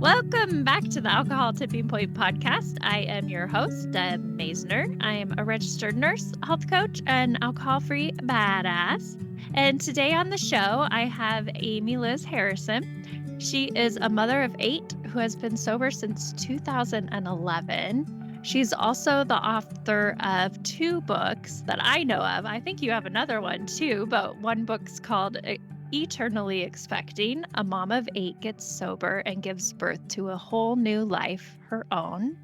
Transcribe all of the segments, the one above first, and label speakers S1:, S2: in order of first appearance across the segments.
S1: Welcome back to the Alcohol Tipping Point podcast. I am your host, Deb Maisner. I am a registered nurse, health coach, and alcohol free badass. And today on the show, I have Amy Liz Harrison. She is a mother of 8 who has been sober since 2011. She's also the author of 2 books that I know of. I think you have another one too, but one book's called Eternally Expecting, a mom of 8 gets sober and gives birth to a whole new life, her own.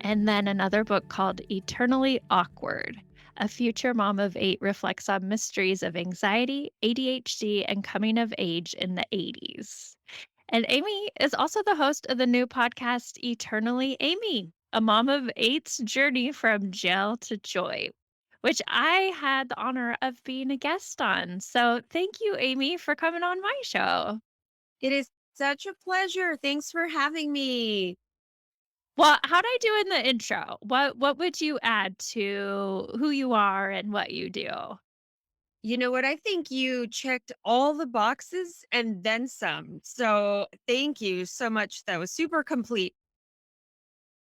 S1: And then another book called Eternally Awkward. A future mom of 8 reflects on mysteries of anxiety, ADHD, and coming of age in the 80s. And Amy is also the host of the new podcast, Eternally Amy, a mom of 8's journey from jail to joy, which I had the honor of being a guest on. So thank you, Amy, for coming on my show.
S2: It is such a pleasure. Thanks for having me.
S1: Well, how'd I do in the intro? What would you add to who you are and what you do?
S2: You know what? I think you checked all the boxes and then some. So thank you so much. That was super complete.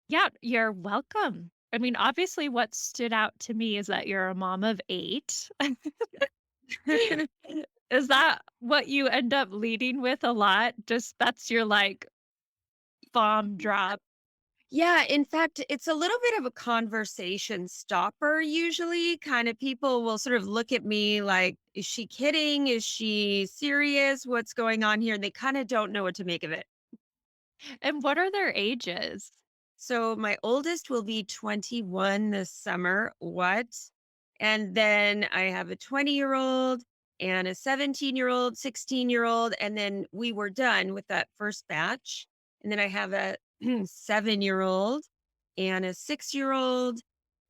S1: Yeah, you're welcome. I mean, obviously, what stood out to me is that you're a mom of 8. Is that what you end up leading with a lot? Just that's your, like, bomb drop?
S2: Yeah, in fact, it's a little bit of a conversation stopper usually. Kind of people will sort of look at me like, is she kidding? Is she serious? What's going on here? And they kind of don't know what to make of it.
S1: And what are their ages?
S2: So my oldest will be 21 this summer. What? And then I have a 20-year-old and a 17-year-old, 16-year-old. And then we were done with that first batch. And then I have a 7-year-old and a 6-year-old,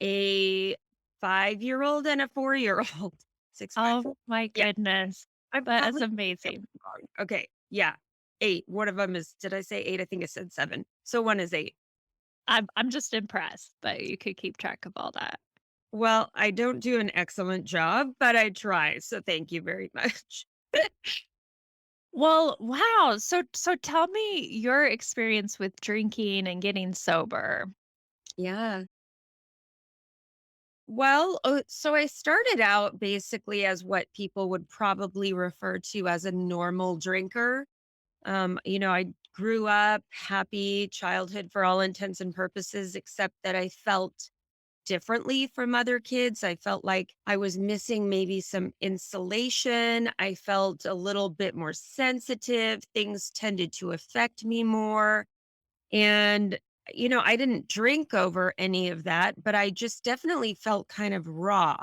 S2: a 5-year-old, and a 4-year-old. 6, 5,
S1: Oh
S2: 4.
S1: my
S2: Yeah.
S1: goodness.
S2: I'm
S1: That is
S2: probably
S1: amazing.
S2: wrong. Okay. Yeah. 8. One of them is, did I say 8? I think I said 7. So one is 8.
S1: I'm just impressed that you could keep track of all that.
S2: Well, I don't do an excellent job, but I try, so thank you very much.
S1: Well, wow. So tell me your experience with drinking and getting sober.
S2: Yeah. Well, so I started out basically as what people would probably refer to as a normal drinker. I grew up happy childhood for all intents and purposes, except that I felt differently from other kids. I felt like I was missing maybe some insulation. I felt a little bit more sensitive. Things tended to affect me more. And, I didn't drink over any of that, but I just definitely felt kind of raw.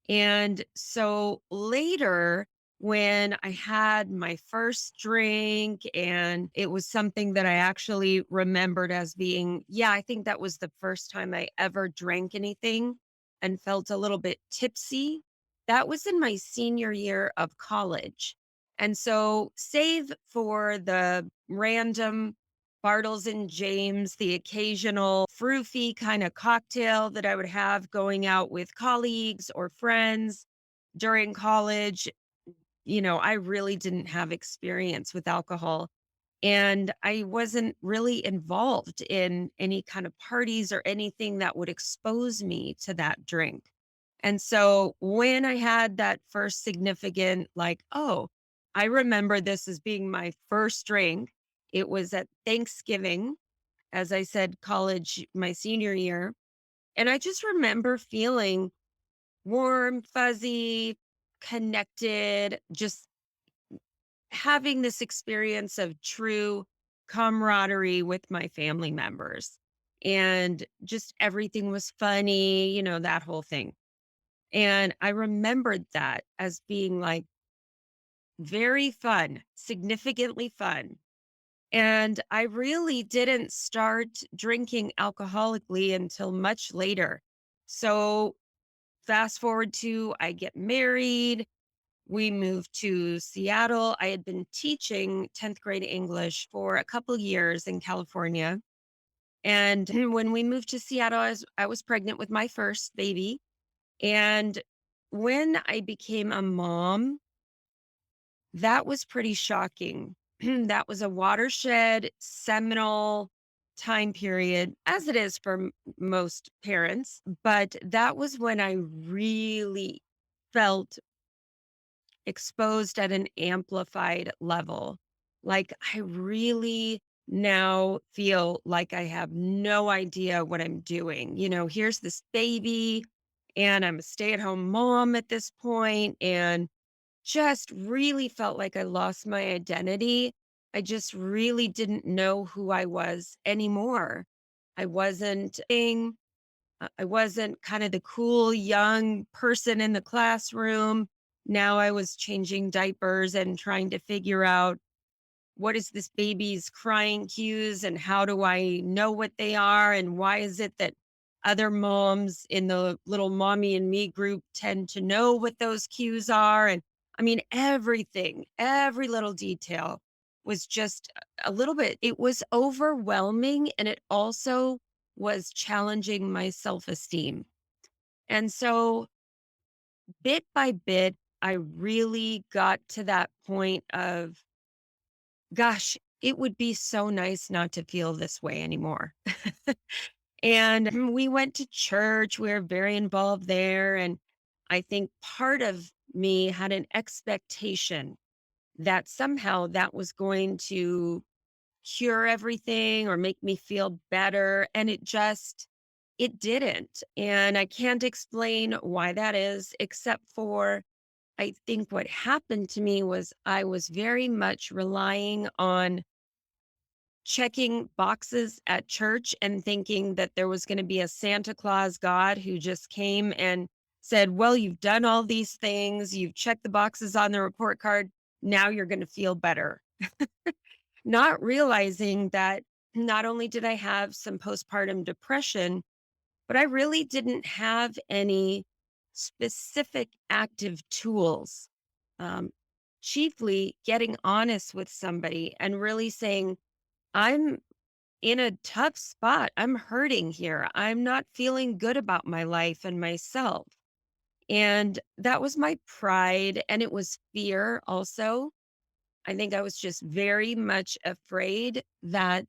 S2: And so later, when I had my first drink, and it was something that I actually remembered as being, yeah, I think that was the first time I ever drank anything and felt a little bit tipsy. That was in my senior year of college. And so, save for the random Bartles and James, the occasional froofy kind of cocktail that I would have going out with colleagues or friends during college. I really didn't have experience with alcohol. And I wasn't really involved in any kind of parties or anything that would expose me to that drink. And so when I had that first significant, like, oh, I remember this as being my first drink, it was at Thanksgiving, as I said, college, my senior year. And I just remember feeling warm, fuzzy, connected, just having this experience of true camaraderie with my family members. And just everything was funny, that whole thing. And I remembered that as being like very fun, significantly fun. And I really didn't start drinking alcoholically until much later. So, fast forward to I get married, we moved to Seattle. I had been teaching 10th grade English for a couple years in California. And when we moved to Seattle, I was pregnant with my first baby. And when I became a mom, that was pretty shocking. that was a watershed, seminal time period, as it is for most parents. But that was when I really felt exposed at an amplified level. Like, I really now feel like I have no idea what I'm doing. Here's this baby, and I'm a stay at home mom at this point, and just really felt like I lost my identity. I just really didn't know who I was anymore. I wasn't I wasn't kind of the cool young person in the classroom. Now I was changing diapers and trying to figure out what is this baby's crying cues and how do I know what they are and why is it that other moms in the little mommy and me group tend to know what those cues are. And I mean, everything, every little detail was just a little bit, it was overwhelming, and it also was challenging my self-esteem. And so bit by bit, I really got to that point of, gosh, it would be so nice not to feel this way anymore. And we went to church. We were very involved there. And I think part of me had an expectation that somehow that was going to cure everything or make me feel better. And it didn't. And I can't explain why that is, except for I think what happened to me was I was very much relying on checking boxes at church and thinking that there was going to be a Santa Claus God who just came and said, well, you've done all these things, you've checked the boxes on the report card. Now you're going to feel better. Not realizing that not only did I have some postpartum depression, but I really didn't have any specific active tools. Um, Chiefly getting honest with somebody and really saying, I'm in a tough spot. I'm hurting here. I'm not feeling good about my life and myself. And that was my pride. And it was fear also. I think I was just very much afraid that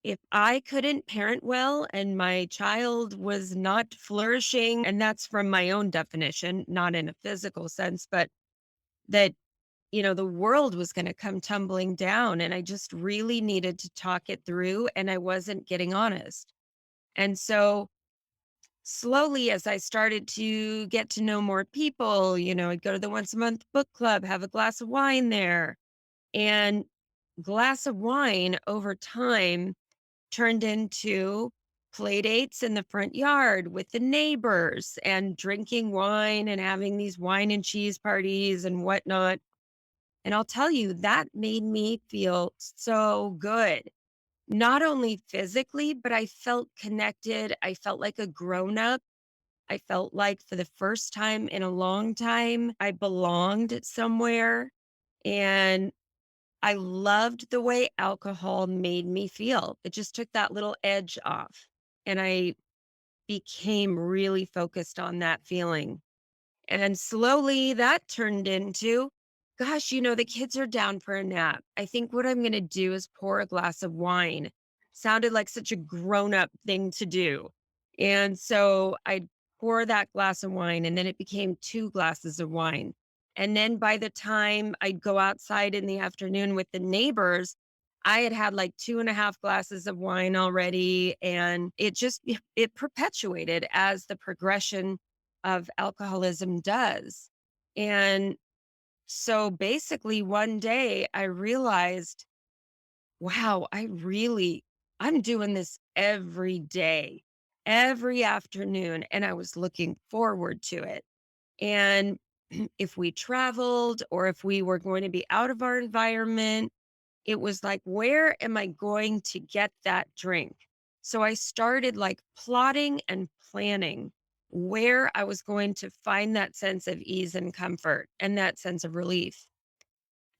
S2: if I couldn't parent well and my child was not flourishing, and that's from my own definition, not in a physical sense, but that, the world was going to come tumbling down. And I just really needed to talk it through, and I wasn't getting honest. And so slowly, as I started to get to know more people, I'd go to the once a month book club, have a glass of wine there. And glass of wine over time turned into play dates in the front yard with the neighbors and drinking wine and having these wine and cheese parties and whatnot. And I'll tell you, that made me feel so good. Not only physically, but I felt connected. I felt like a grown up. I felt like for the first time in a long time, I belonged somewhere. And I loved the way alcohol made me feel. It just took that little edge off. And I became really focused on that feeling. And slowly that turned into, gosh, the kids are down for a nap. I think what I'm going to do is pour a glass of wine. Sounded like such a grown up thing to do. And so I'd pour that glass of wine, and then it became two glasses of wine. And then by the time I'd go outside in the afternoon with the neighbors, I had had like two and a half glasses of wine already. And it perpetuated as the progression of alcoholism does. And so basically one day I realized, wow, I'm doing this every day, every afternoon. And I was looking forward to it. And if we traveled or if we were going to be out of our environment, it was like, where am I going to get that drink? So I started like plotting and planning where I was going to find that sense of ease and comfort and that sense of relief.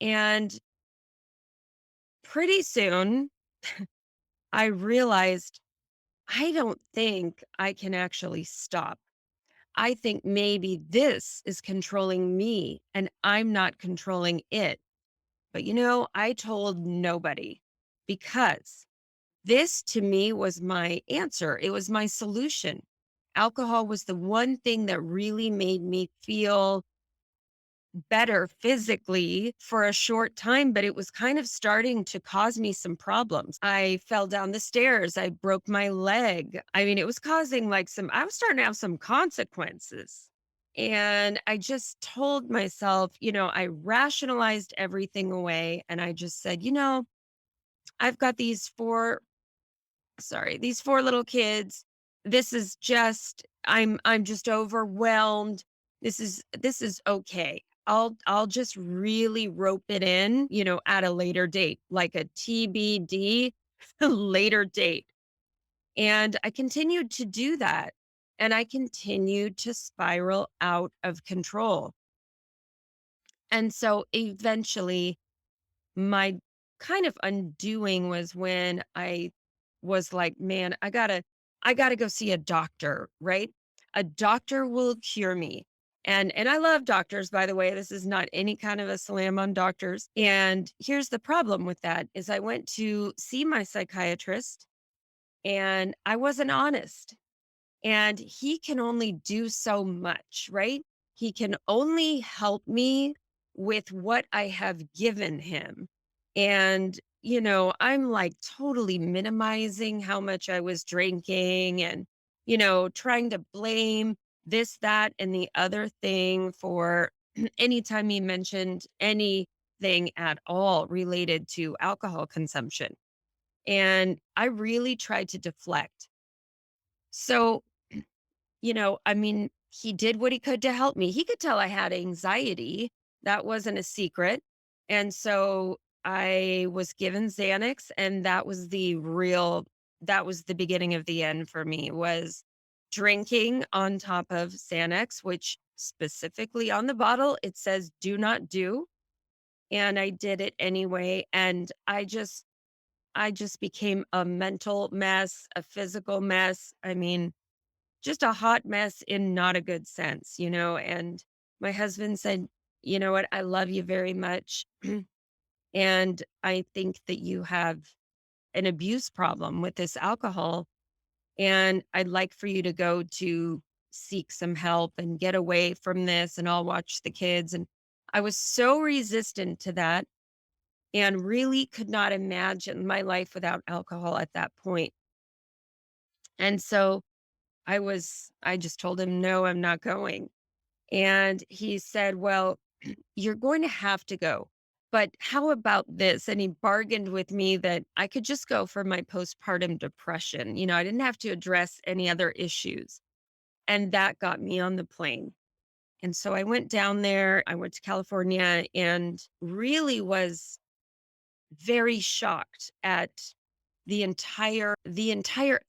S2: And pretty soon I realized I don't think I can actually stop. I think maybe this is controlling me and I'm not controlling it. But I told nobody because this to me was my answer. It was my solution. Alcohol was the one thing that really made me feel better physically for a short time, but it was kind of starting to cause me some problems. I fell down the stairs. I broke my leg. I mean, it was causing I was starting to have some consequences. And I just told myself, I rationalized everything away and I just said, I've got these four little kids. This is just I'm just overwhelmed. This is okay. I'll just really rope it in, at a later date, like a TBD later date. And I continued to do that. And I continued to spiral out of control. And so eventually my kind of undoing was when I was like, "Man, I gotta go see a doctor," right? A doctor will cure me. And I love doctors, by the way. This is not any kind of a slam on doctors. And here's the problem with that is I went to see my psychiatrist and I wasn't honest. And he can only do so much, right? He can only help me with what I have given him. And, I'm like totally minimizing how much I was drinking and, trying to blame this, that, and the other thing for anytime he mentioned anything at all related to alcohol consumption. And I really tried to deflect. So, I mean, he did what he could to help me. He could tell I had anxiety. That wasn't a secret. And so I was given Xanax and that was the beginning of the end for me was drinking on top of Xanax, which specifically on the bottle it says do not do, and I did it anyway and I just became a mental mess, a physical mess. I mean, just a hot mess in not a good sense, and my husband said, "You know what? I love you very much, and I think that you have an abuse problem with this alcohol, and I'd like for you to go to seek some help and get away from this, and I'll watch the kids." And I was so resistant to that and really could not imagine my life without alcohol at that point. And so I just told him, "No, I'm not going." And he said, "Well, you're going to have to go. But how about this?" And he bargained with me that I could just go for my postpartum depression. I didn't have to address any other issues. And that got me on the plane. And so I went down there, I went to California and really was very shocked at the entire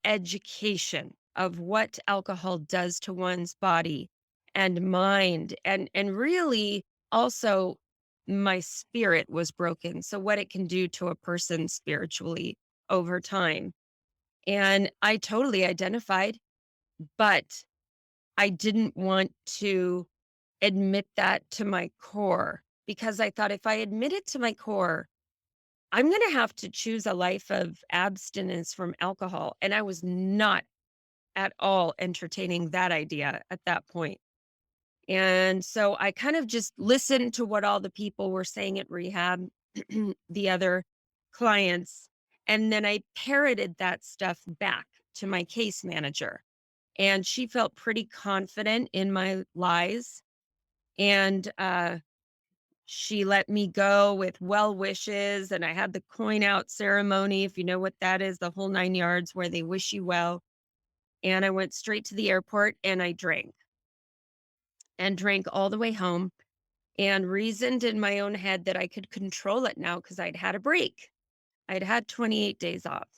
S2: education of what alcohol does to one's body and mind and really also my spirit was broken, so what it can do to a person spiritually over time. And I totally identified, but I didn't want to admit that to my core because I thought if I admit it to my core, I'm going to have to choose a life of abstinence from alcohol. And I was not at all entertaining that idea at that point. And so I kind of just listened to what all the people were saying at rehab, the other clients, and then I parroted that stuff back to my case manager. And she felt pretty confident in my lies. And she let me go with well wishes. And I had the coin out ceremony, if you know what that is, the whole 9 yards where they wish you well. And I went straight to the airport and I drank and drank all the way home and reasoned in my own head that I could control it now because I'd had a break. I'd had 28 days off.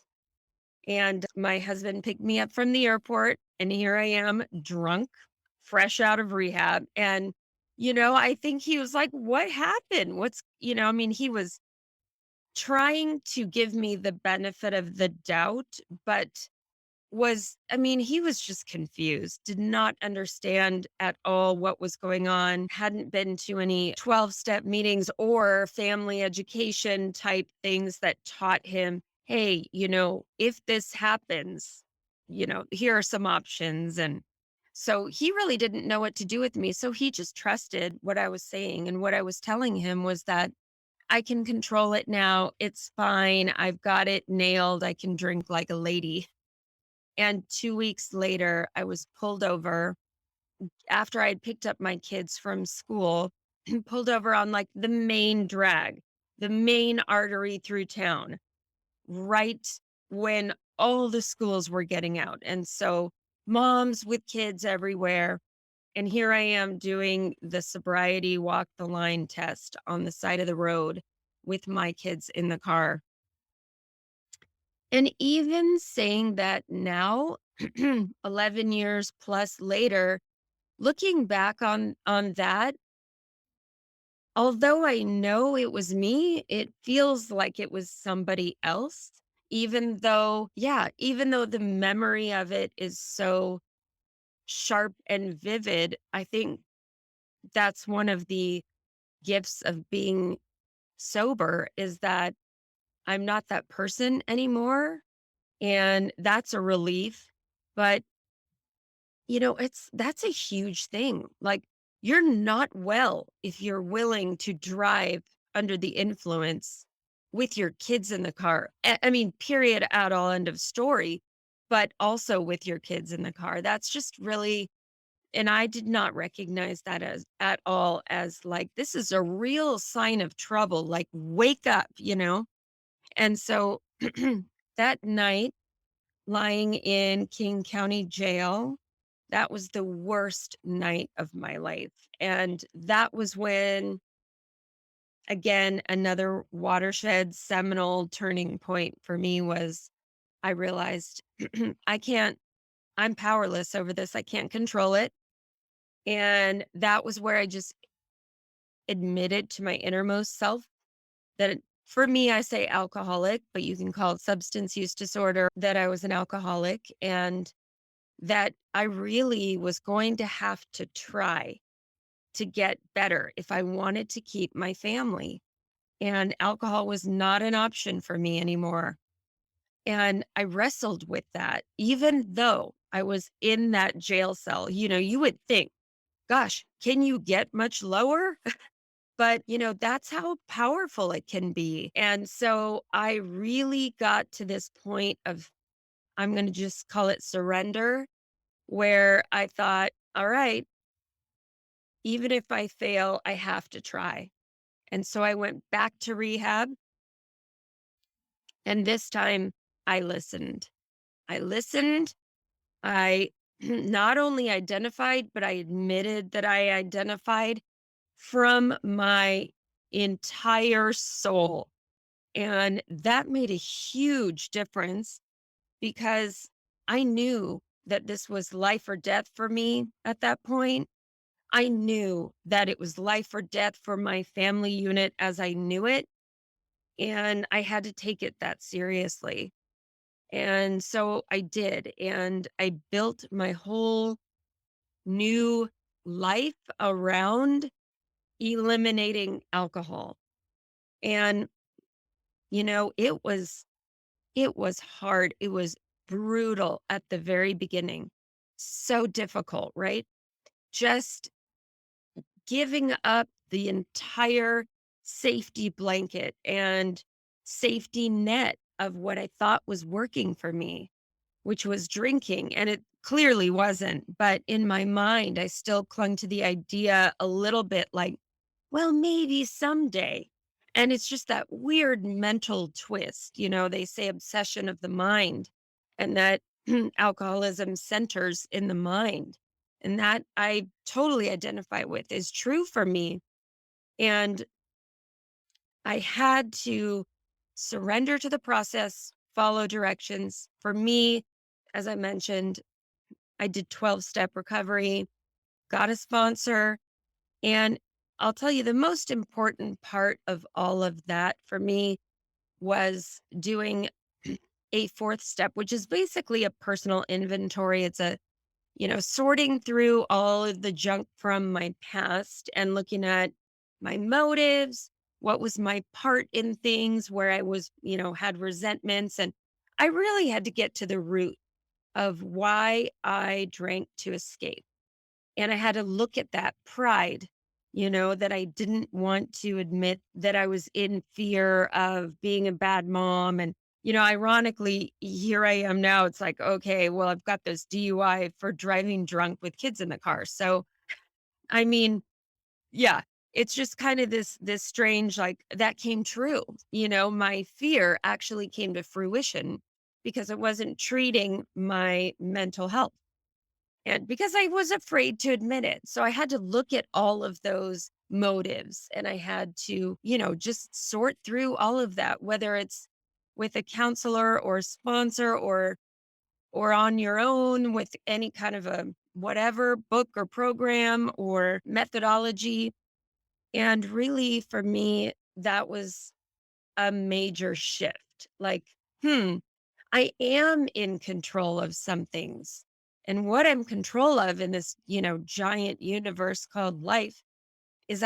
S2: And my husband picked me up from the airport, and here I am drunk, fresh out of rehab. And, I think he was like, "What happened? I mean, he was trying to give me the benefit of the doubt, but I mean, he was just confused, did not understand at all what was going on, hadn't been to any 12-step meetings or family education type things that taught him, hey, if this happens, here are some options. And so he really didn't know what to do with me. So he just trusted what I was saying. And what I was telling him was that I can control it now. It's fine. I've got it nailed. I can drink like a lady. And 2 weeks later, I was pulled over after I had picked up my kids from school, pulled over on, like, the main drag, the main artery through town, right when all the schools were getting out, and so moms with kids everywhere, and here I am doing the sobriety walk the line test on the side of the road with my kids in the car. And even saying that now, 11 years plus later, looking back on that, although I know it was me, it feels like it was somebody else, even though the memory of it is so sharp and vivid. I think that's one of the gifts of being sober is that I'm not that person anymore, and that's a relief. But that's a huge thing. Like, you're not well if you're willing to drive under the influence with your kids in the car. I mean, period, at all, end of story, but also with your kids in the car. That's just really, and I did not recognize that as at all as like, this is a real sign of trouble. Like, wake up. And so that night, lying in King County Jail, that was the worst night of my life. And that was when, again, another watershed seminal turning point for me was I realized I'm powerless over this. I can't control it. And that was where I just admitted to my innermost self that for me, I say alcoholic, but you can call it substance use disorder, that I was an alcoholic. And that I really was going to have to try to get better if I wanted to keep my family. And alcohol was not an option for me anymore. And I wrestled with that, even though I was in that jail cell. You would think, gosh, can you get much lower? But, that's how powerful it can be. And so I really got to this point of, I'm going to just call it surrender, where I thought, all right, even if I fail, I have to try. And so I went back to rehab. And this time I listened. I listened. I not only identified, but I admitted that I identified from my entire soul. And that made a huge difference because I knew that this was life or death for me at that point. I knew that it was life or death for my family unit as I knew it, and I had to take it that seriously. And so I did, and I built my whole new life around eliminating alcohol. And it was hard. It was brutal at the very beginning. So difficult, right? Just giving up the entire safety blanket and safety net of what I thought was working for me, which was drinking. And it clearly wasn't. But in my mind, I still clung to the idea a little bit like, well, maybe someday. And it's just that weird mental twist. They say obsession of the mind, and that alcoholism centers in the mind. And that I totally identify with is true for me. And I had to surrender to the process, follow directions. For me, as I mentioned, I did 12-step recovery, got a sponsor. And I'll tell you, the most important part of all of that for me was doing a fourth step, which is basically a personal inventory. It's a, sorting through all of the junk from my past and looking at my motives, what was my part in things where I was, had resentments. And I really had to get to the root of why I drank to escape. And I had to look at that pride, that I didn't want to admit that I was in fear of being a bad mom. And, ironically, here I am now. It's like, okay, well, I've got this DUI for driving drunk with kids in the car. So, I mean, yeah, it's just kind of this strange, like, that came true. My fear actually came to fruition because I wasn't treating my mental health. And because I was afraid to admit it. So I had to look at all of those motives and I had to, just sort through all of that, whether it's with a counselor or sponsor or on your own with any kind of a whatever book or program or methodology. And really for me, that was a major shift. Like, hmm, I am in control of some things. And what I'm control of in this, giant universe called life is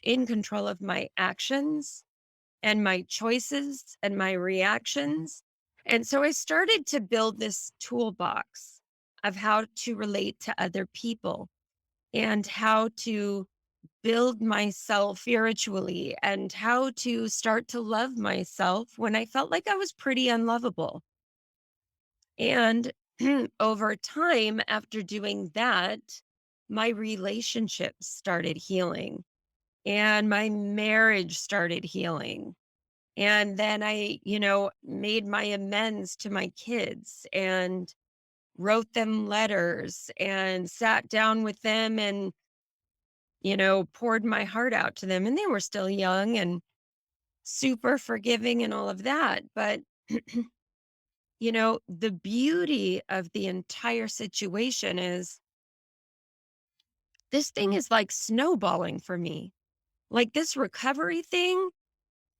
S2: in control of my actions and my choices and my reactions. And so I started to build this toolbox of how to relate to other people and how to build myself spiritually and how to start to love myself when I felt like I was pretty unlovable. And over time, after doing that, my relationships started healing and my marriage started healing. And then I, made my amends to my kids and wrote them letters and sat down with them and, poured my heart out to them. And they were still young and super forgiving and all of that. But the beauty of the entire situation is this thing is like snowballing for me. Like this recovery thing,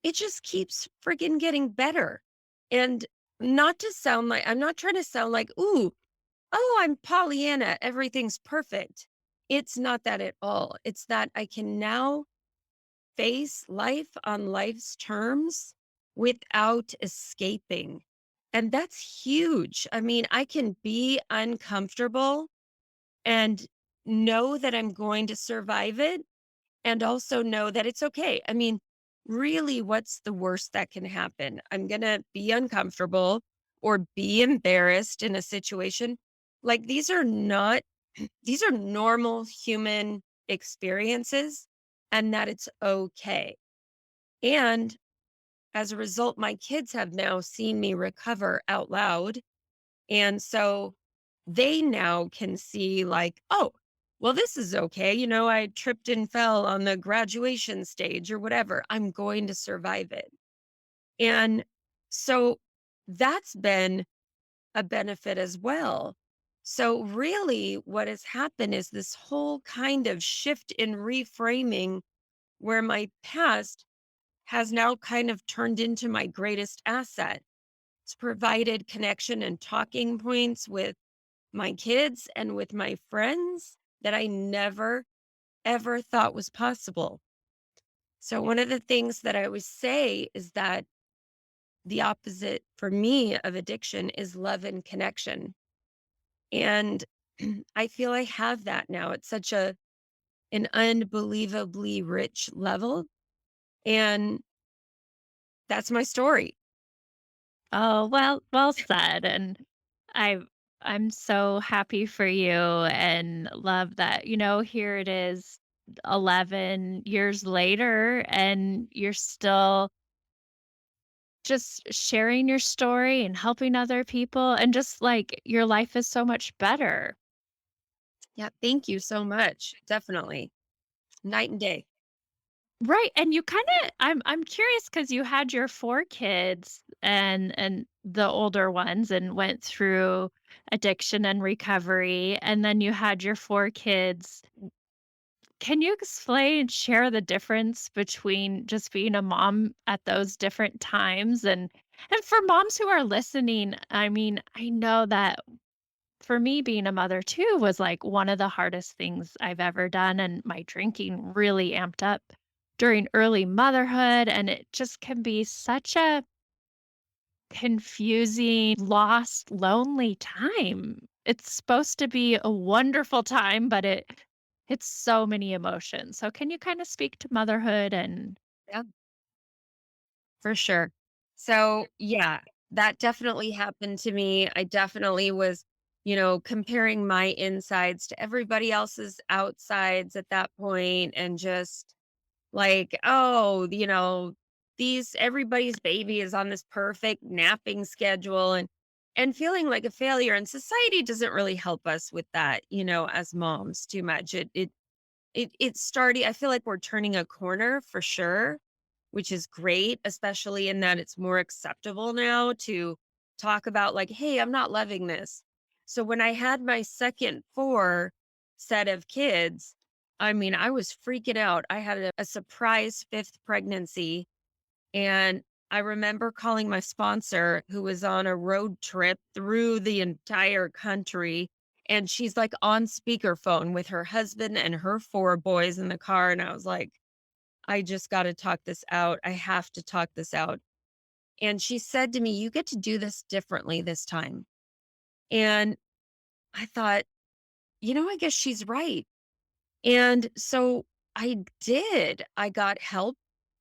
S2: it just keeps freaking getting better. And not to sound like, I'm not trying to sound like, ooh, oh, I'm Pollyanna, everything's perfect. It's not that at all. It's that I can now face life on life's terms without escaping. And that's huge. I mean, I can be uncomfortable and know that I'm going to survive it and also know that it's okay. I mean, really, what's the worst that can happen? I'm going to be uncomfortable or be embarrassed in a situation. Like these are not, these are normal human experiences and that it's okay. And as a result, my kids have now seen me recover out loud. And so they now can see, like, oh, well, this is okay. I tripped and fell on the graduation stage or whatever. I'm going to survive it. And so that's been a benefit as well. So, really, what has happened is this whole kind of shift in reframing where my past has now kind of turned into my greatest asset. It's provided connection and talking points with my kids and with my friends that I never, ever thought was possible. So, one of the things that I always say is that the opposite for me of addiction is love and connection. And I feel I have that now. It's such an unbelievably rich level. And that's my story.
S1: Oh, well said, and I I'm so happy for you and love that, here it is 11 years later and you're still just sharing your story and helping other people and just like your life is so much better.
S2: Yeah. Thank you so much. Definitely. Night and day.
S1: Right, and you kinda I'm curious because you had your 4 kids and the older ones and went through addiction and recovery, and then you had your 4 kids. Can you explain share the difference between just being a mom at those different times and And for moms who are listening, I mean, I know that for me, being a mother too was like one of the hardest things I've ever done. And my drinking really amped up during early motherhood. And it just can be such a confusing, lost, lonely time. It's supposed to be a wonderful time, but it's so many emotions. So can you kind of speak to motherhood and
S2: Yeah, for sure. So, yeah, that definitely happened to me. I definitely was, comparing my insides to everybody else's outsides at that point and just like, oh, these everybody's baby is on this perfect napping schedule and feeling like a failure, and society doesn't really help us with that, as moms too much. It's starting, I feel like we're turning a corner for sure, which is great, especially in that it's more acceptable now to talk about like, "Hey, I'm not loving this." So when I had my second 4 set of kids, I mean, I was freaking out. I had a surprise 5th pregnancy, and I remember calling my sponsor who was on a road trip through the entire country. And she's like on speakerphone with her husband and her 4 boys in the car. And I was like, I just got to talk this out. I have to talk this out. And she said to me, "You get to do this differently this time." And I thought, I guess she's right. And so I did. I got help.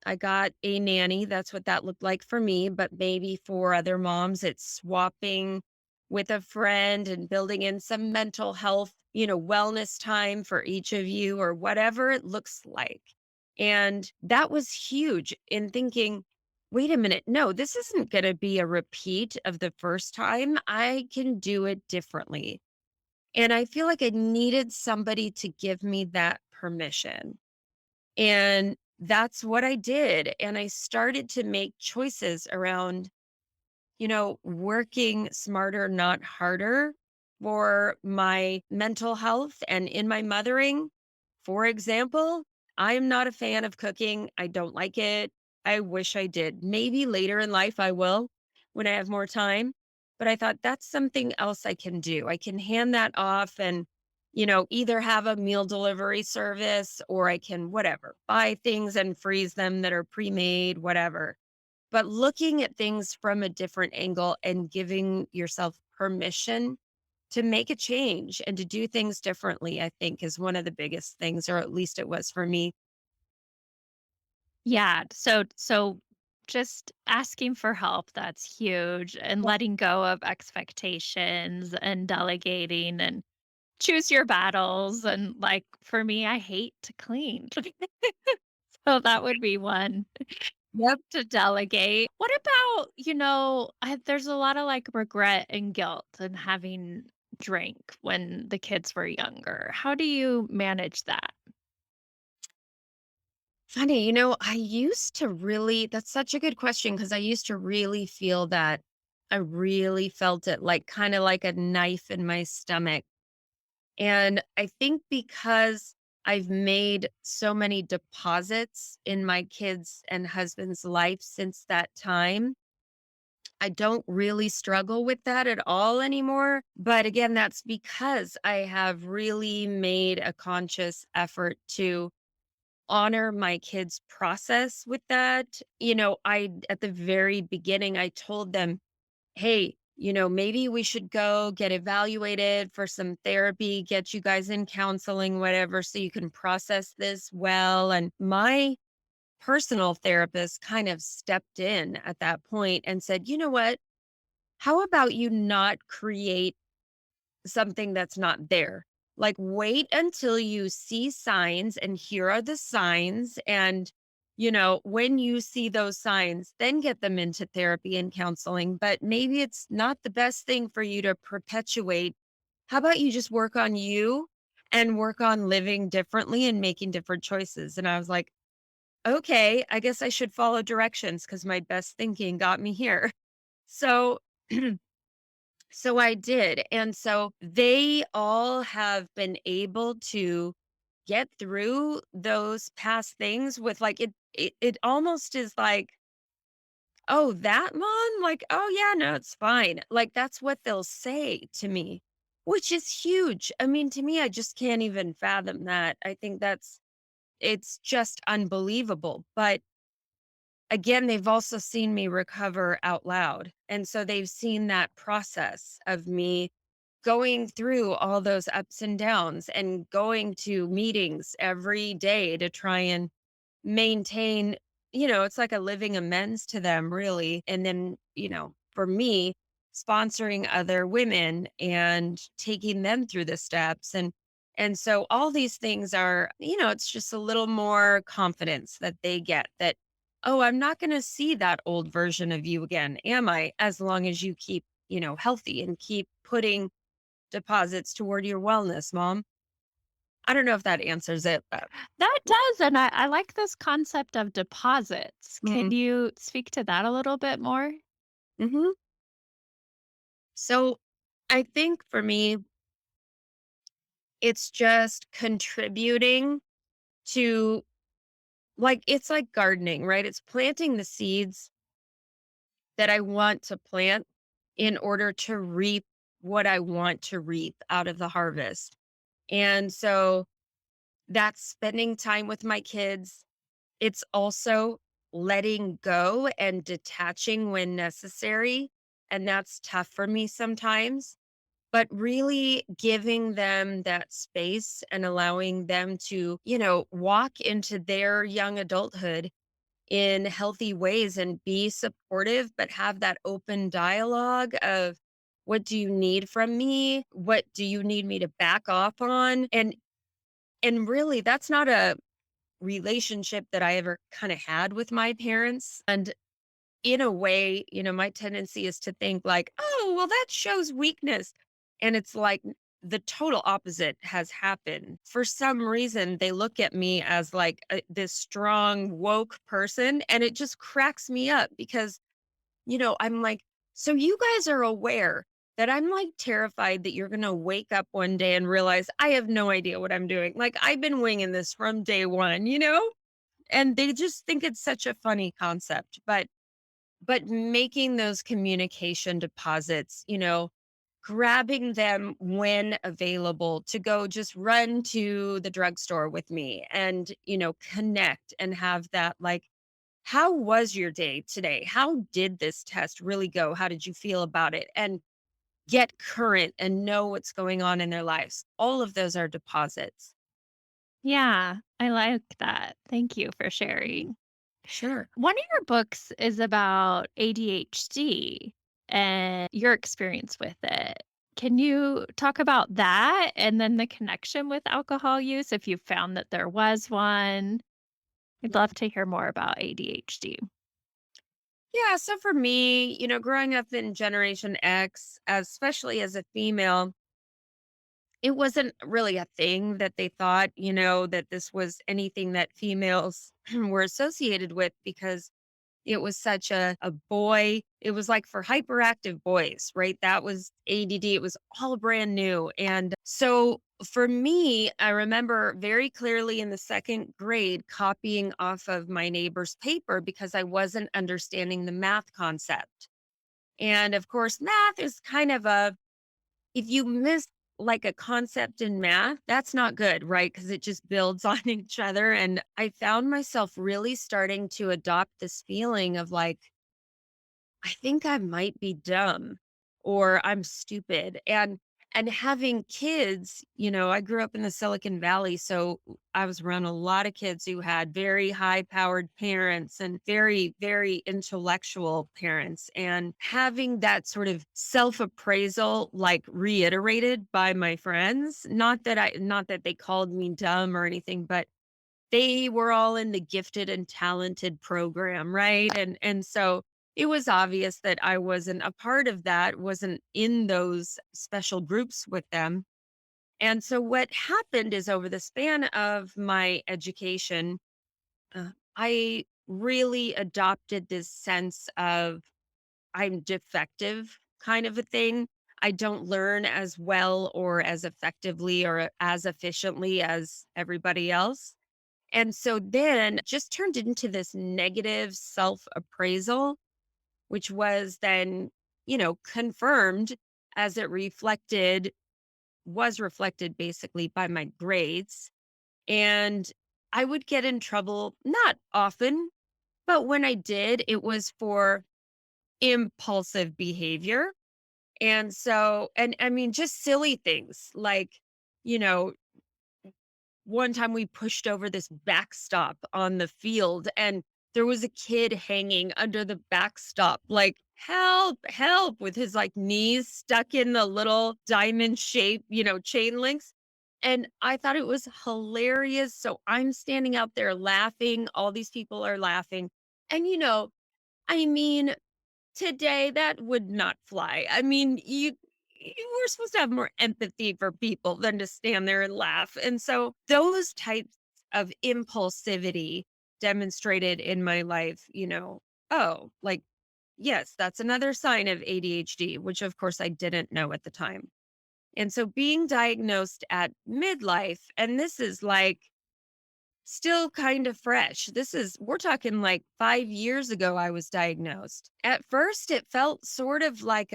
S2: I got a nanny. That's what that looked like for me. But maybe for other moms, it's swapping with a friend and building in some mental health, wellness time for each of you or whatever it looks like. And that was huge in thinking, wait a minute, no, this isn't going to be a repeat of the first time. I can do it differently. And I feel like I needed somebody to give me that permission. And that's what I did. And I started to make choices around, working smarter, not harder for my mental health and in my mothering. For example, I'm not a fan of cooking. I don't like it. I wish I did. Maybe later in life I will when I have more time. But I thought that's something else I can do. I can hand that off and, either have a meal delivery service or I can, whatever, buy things and freeze them that are pre made, whatever. But looking at things from a different angle and giving yourself permission to make a change and to do things differently, I think is one of the biggest things, or at least it was for me.
S1: yeah, so just asking for help, that's huge, and
S2: Yep.
S1: letting go of expectations and delegating and choose your battles, and, like, for me, I hate to clean. So that would be one
S2: Yep.
S1: to delegate. What about, there's a lot of, like, regret and guilt in having drank when the kids were younger. How do you manage that?
S2: Funny, I used to really, that's such a good question because I used to really feel that. I really felt it like kind of like a knife in my stomach. And I think because I've made so many deposits in my kids' and husband's life since that time, I don't really struggle with that at all anymore. But again, that's because I have really made a conscious effort to honor my kids' process with that. At the very beginning, I told them, "Hey, maybe we should go get evaluated for some therapy, get you guys in counseling, whatever, so you can process this well." And my personal therapist kind of stepped in at that point and said, "You know what? How about you not create something that's not there? Like, wait until you see signs, and here are the signs. And, when you see those signs, then get them into therapy and counseling. But maybe it's not the best thing for you to perpetuate. How about you just work on you and work on living differently and making different choices?" And I was like, okay, I guess I should follow directions because my best thinking got me here. So, so I did. And so they all have been able to get through those past things with like it almost is like "Oh, that mom? Like, oh yeah, no, it's fine." Like that's what they'll say to me, which is huge. I mean, to me, I just can't even fathom that. I think it's just unbelievable. But again, they've also seen me recover out loud. And so they've seen that process of me going through all those ups and downs and going to meetings every day to try and maintain, it's like a living amends to them, really. And then, for me, sponsoring other women and taking them through the steps. And so all these things are, it's just a little more confidence that they get that, oh, I'm not going to see that old version of you again, am I? As long as you keep, healthy and keep putting deposits toward your wellness, mom. I don't know if that answers it, but
S1: That does, and I like this concept of deposits. Can
S2: mm,
S1: you speak to that a little bit more?
S2: mhm. So I think for me, it's just contributing to, like, it's like gardening, right? It's planting the seeds that I want to plant in order to reap what I want to reap out of the harvest. And so that's spending time with my kids. It's also letting go and detaching when necessary. And that's tough for me sometimes, but really giving them that space and allowing them to, walk into their young adulthood in healthy ways and be supportive, but have that open dialogue of, what do you need from me? What do you need me to back off on? And really that's not a relationship that I ever kind of had with my parents. And in a way, my tendency is to think like, oh, well, that shows weakness. And it's like the total opposite has happened. For some reason, they look at me as like this strong, woke person. And it just cracks me up because, I'm like, so you guys are aware that I'm like terrified that you're going to wake up one day and realize I have no idea what I'm doing. Like I've been winging this from day one, And they just think it's such a funny concept. But making those communication deposits, grabbing them when available to go just run to the drugstore with me and, connect and have that like, how was your day today? How did this test really go? How did you feel about it? And get current and know what's going on in their lives. All of those are deposits.
S1: Yeah, I like that. Thank you for
S2: Mhm.
S1: sharing.
S2: Sure.
S1: One of your books is about ADHD and your experience with it. Can you talk about that and then the connection with alcohol use if you found that there was one? I'd love to hear more about ADHD.
S2: Yeah. So for me, growing up in Generation X, especially as a female, it wasn't really a thing that they thought, that this was anything that females were associated with because it was such a boy. It was like for hyperactive boys, right? That was ADD. It was all brand new. And so for me, I remember very clearly in the second grade copying off of my neighbor's paper because I wasn't understanding the math concept. And of course, math is kind of if you miss like a concept in math, that's not good, right? Because it just builds on each other. And I found myself really starting to adopt this feeling of like, I think I might be dumb or I'm stupid. And having kids, I grew up in the Silicon Valley, so I was around a lot of kids who had very high-powered parents and very, very intellectual parents. And having that sort of self-appraisal like reiterated by my friends, not that they called me dumb or anything, but they were all in the gifted and talented program, right? And so it was obvious that I wasn't a part of that, wasn't in those special groups with them. And so what happened is over the span of my education, I really adopted this sense of I'm defective kind of a thing. I don't learn as well or as effectively or as efficiently as everybody else. And so then just turned into this negative self appraisal. which was then, confirmed as it was reflected basically by my grades. And I would get in trouble, not often, but when I did, it was for impulsive behavior. And so, and I mean, just silly things like, you know, one time we pushed over this backstop on the field and there was a kid hanging under the backstop, like, help, help, with his like knees stuck in the little diamond shape, chain links. And I thought it was hilarious. So I'm standing out there laughing. All these people are laughing. And, I mean, today, that would not fly. I mean, you were supposed to have more empathy for people than to stand there and laugh. And so those types of impulsivity demonstrated in my life, oh, like, yes, that's another sign of ADHD, which of course I didn't know at the time. And so being diagnosed at midlife, and this is like still kind of fresh. We're talking like 5 years ago, I was diagnosed. At first, it felt sort of like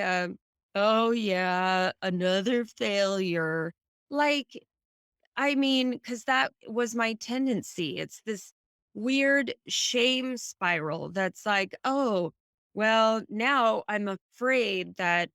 S2: oh, yeah, another failure. Like, I mean, because that was my tendency. It's this weird shame spiral that's like, oh, well, now I'm afraid that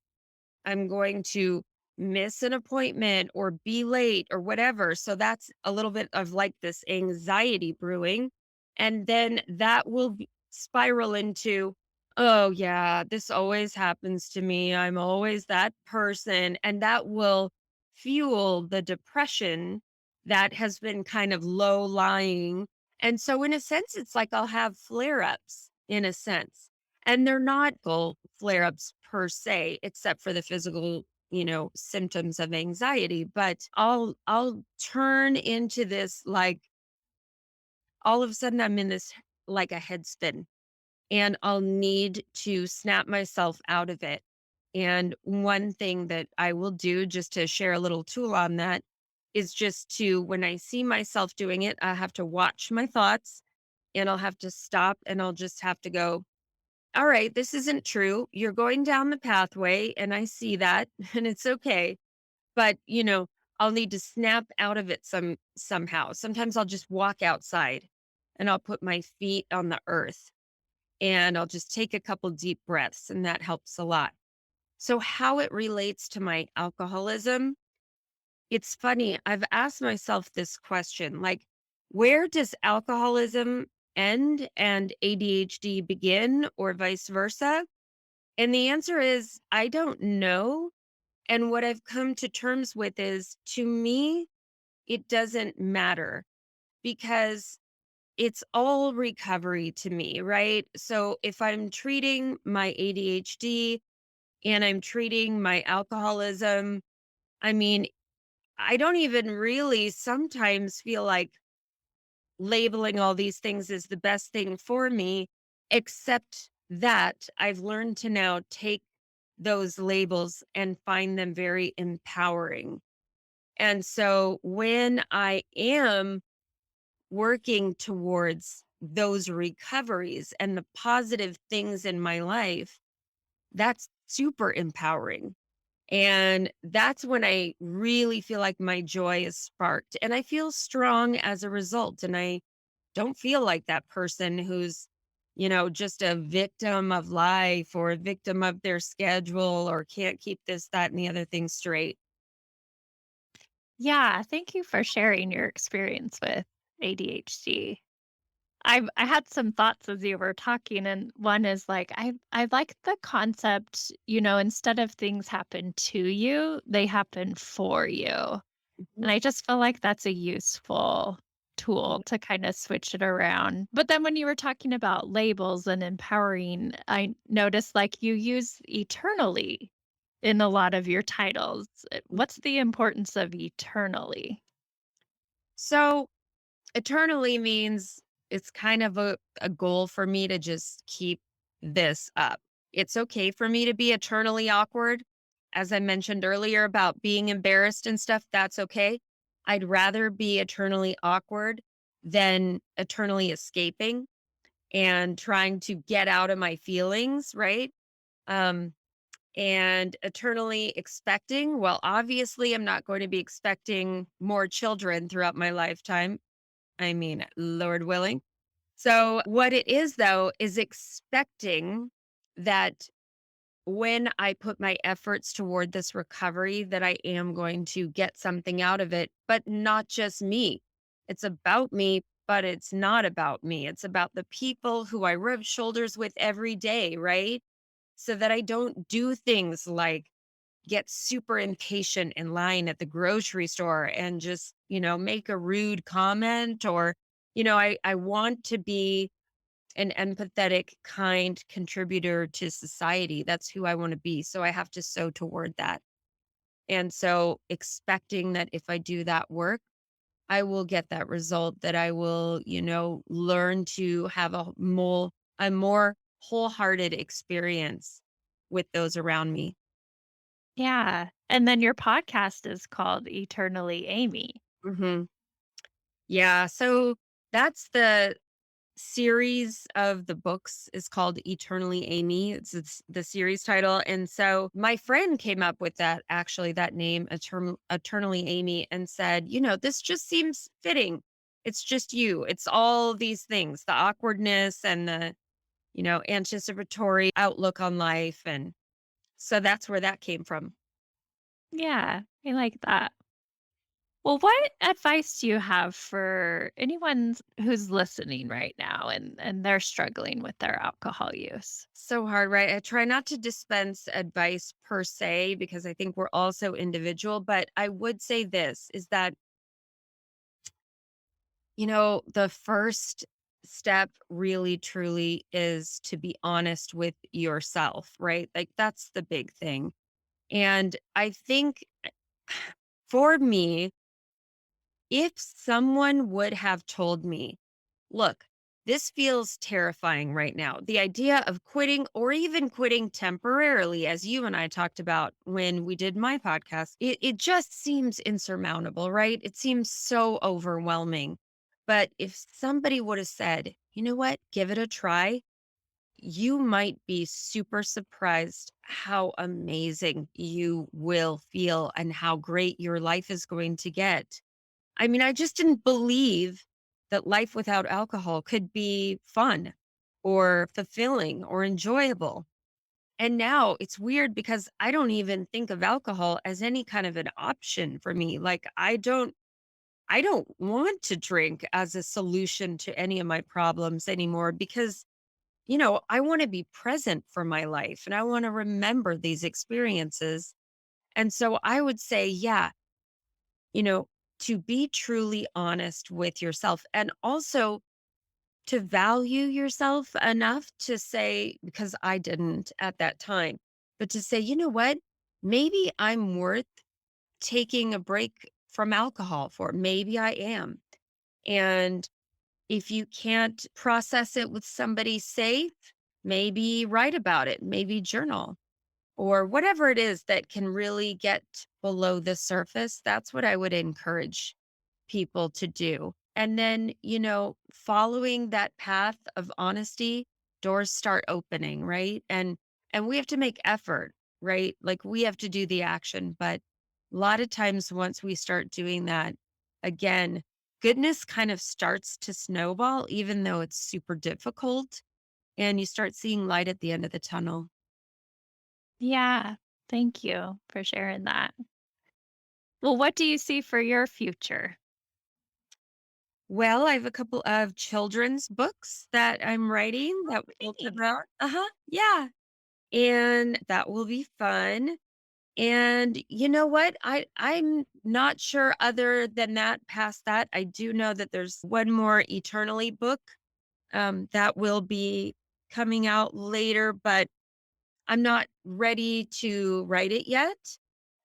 S2: I'm going to miss an appointment or be late or whatever. So that's a little bit of like this anxiety brewing. And then that will spiral into, oh, yeah, this always happens to me. I'm always that person. And that will fuel the depression that has been kind of low lying. And so, in a sense, it's like I'll have flare ups in a sense. And they're not full flare ups per se, except for the physical, symptoms of anxiety. But I'll turn into this like all of a sudden I'm in this like a head spin and I'll need to snap myself out of it. And one thing that I will do just to share a little tool on that is just to, when I see myself doing it, I have to watch my thoughts and I'll have to stop and I'll just have to go, all right, this isn't true. You're going down the pathway and I see that and it's okay. But, I'll need to snap out of it somehow. Sometimes I'll just walk outside and I'll put my feet on the earth and I'll just take a couple deep breaths and that helps a lot. So how it relates to my alcoholism, it's funny. I've asked myself this question, like, where does alcoholism end and ADHD begin or vice versa? And the answer is, I don't know. And what I've come to terms with is, to me, it doesn't matter because it's all recovery to me, right? So if I'm treating my ADHD and I'm treating my alcoholism, I mean, I don't even really sometimes feel like labeling all these things is the best thing for me, except that I've learned to now take those labels and find them very empowering. And so when I am working towards those recoveries and the positive things in my life, that's super empowering. And that's when I really feel like my joy is sparked and I feel strong as a result. And I don't feel like that person who's, just a victim of life or a victim of their schedule or can't keep this, that, and the other thing straight.
S1: Yeah, thank you for sharing your experience with ADHD. I had some thoughts as you were talking, and one is like I like the concept, instead of things happen to you, they happen for you.
S2: Mhm.
S1: And I just feel like that's a useful tool to kind of switch it around. But then when you were talking about labels and empowering, I noticed like you use eternally in a lot of your titles. What's the importance of eternally?
S2: So eternally means it's kind of a goal for me to just keep this up. It's okay for me to be eternally awkward. As I mentioned earlier about being embarrassed and stuff, that's okay. I'd rather be eternally awkward than eternally escaping. and trying to get out of my feelings, right? Um, and eternally expecting. Well, obviously, I'm not going to be expecting more children throughout my lifetime. I mean, Lord willing. So, what it is though, is expecting that when I put my efforts toward this recovery, that I am going to get something out of it, but not just me. It's about me, but it's not about me. It's about the people who I rub shoulders with every day, right? So that I don't do things like get super impatient in line at the grocery store and just, make a rude comment or, I want to be an empathetic, kind contributor to society. That's who I want to be. So I have to sow toward that. And so expecting that if I do that work, I will get that result, that I will, learn to have a more wholehearted experience with those around me.
S1: Yeah. And then your podcast is called Eternally Amy.
S2: Hmm. Yeah. So that's the series of the books is called Eternally Amy. It's the series title. And so my friend came up with that name, Eternally Amy, and said, this just seems fitting. It's just you. It's all these things, the awkwardness and the, anticipatory outlook on life. And so that's where that came from.
S1: Yeah, I like that. Well, what advice do you have for anyone who's listening right now and they're struggling with their alcohol use?
S2: So hard, right? I try not to dispense advice per se because I think we're all so individual, but I would say this is that, the first step really truly is to be honest with yourself, right? Like that's the big thing. And I think for me, if someone would have told me, look, this feels terrifying right now. The idea of quitting or even quitting temporarily, as you and I talked about when we did my podcast, it just seems insurmountable, right? It seems so overwhelming. But if somebody would have said, you know what, give it a try, you might be super surprised how amazing you will feel and how great your life is going to get. I mean, I just didn't believe that life without alcohol could be fun or fulfilling or enjoyable. And now it's weird because I don't even think of alcohol as any kind of an option for me. Like I don't want to drink as a solution to any of my problems anymore because, I want to be present for my life and I want to remember these experiences. And so I would say, yeah, you know, to be truly honest with yourself and also to value yourself enough to say, because I didn't at that time, but to say, you know what? Maybe I'm worth taking a break from alcohol for. Maybe I am. And if you can't process it with somebody safe, maybe write about it, maybe journal or whatever it is that can really get below the surface. That's what I would encourage people to do. And then, following that path of honesty, doors start opening, right? And we have to make effort, right? Like we have to do the action, but a lot of times once we start doing that, again, goodness kind of starts to snowball even though it's super difficult and you start seeing light at the end of the tunnel.
S1: Yeah, thank you for sharing that. Well, what do you see for your future?
S2: Well, I have a couple of children's books that I'm writing that will come
S1: Thanks.
S2: out. Uh-huh. Yeah. And that will be fun. And you know what? I'm not sure other than that, past that. I do know that there's one more Eternally book that will be coming out later, but I'm not ready to write it yet.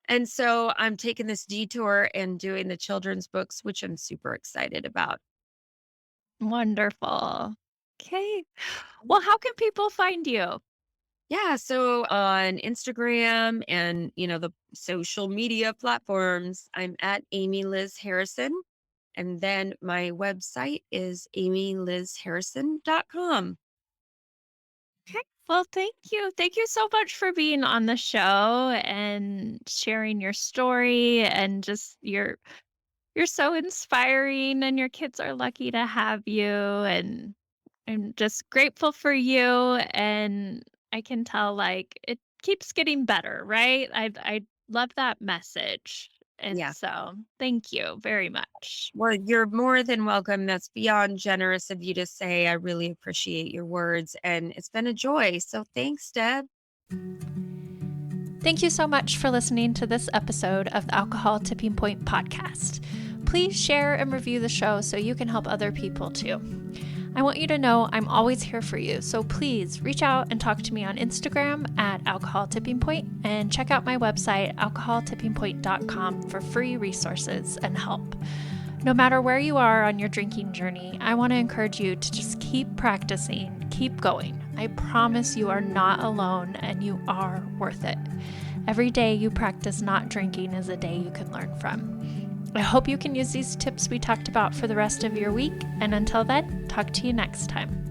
S2: And so I'm taking this detour and doing the children's books, which I'm super excited about.
S1: Wonderful. Okay. Well, how can people find you?
S2: Yeah, so on Instagram and, the social media platforms, I'm at Amy Liz Harrison. And then my website is amylizharrison.com.
S1: Okay. Well, thank you. Thank you so much for being on the show and sharing your story and just you're so inspiring and your kids are lucky to have you and I'm just grateful for you and I can tell like it keeps getting better, right? I love that message. And
S2: Yeah.
S1: so, thank you very much.
S2: Well, you're more than welcome. That's beyond generous of you to say. I really appreciate your words, and it's been a joy. So thanks, Deb.
S1: Thank you so much for listening to this episode of the Alcohol Tipping Point podcast. Please share and review the show so you can help other people too. I want you to know I'm always here for you, so please reach out and talk to me on Instagram at Alcohol Tipping Point and check out my website, alcoholtippingpoint.com, for free resources and help. No matter where you are on your drinking journey, I want to encourage you to just keep practicing, keep going. I promise you are not alone and you are worth it. Every day you practice not drinking is a day you can learn from. I hope you can use these tips we talked about for the rest of your week, and until then, talk to you next time.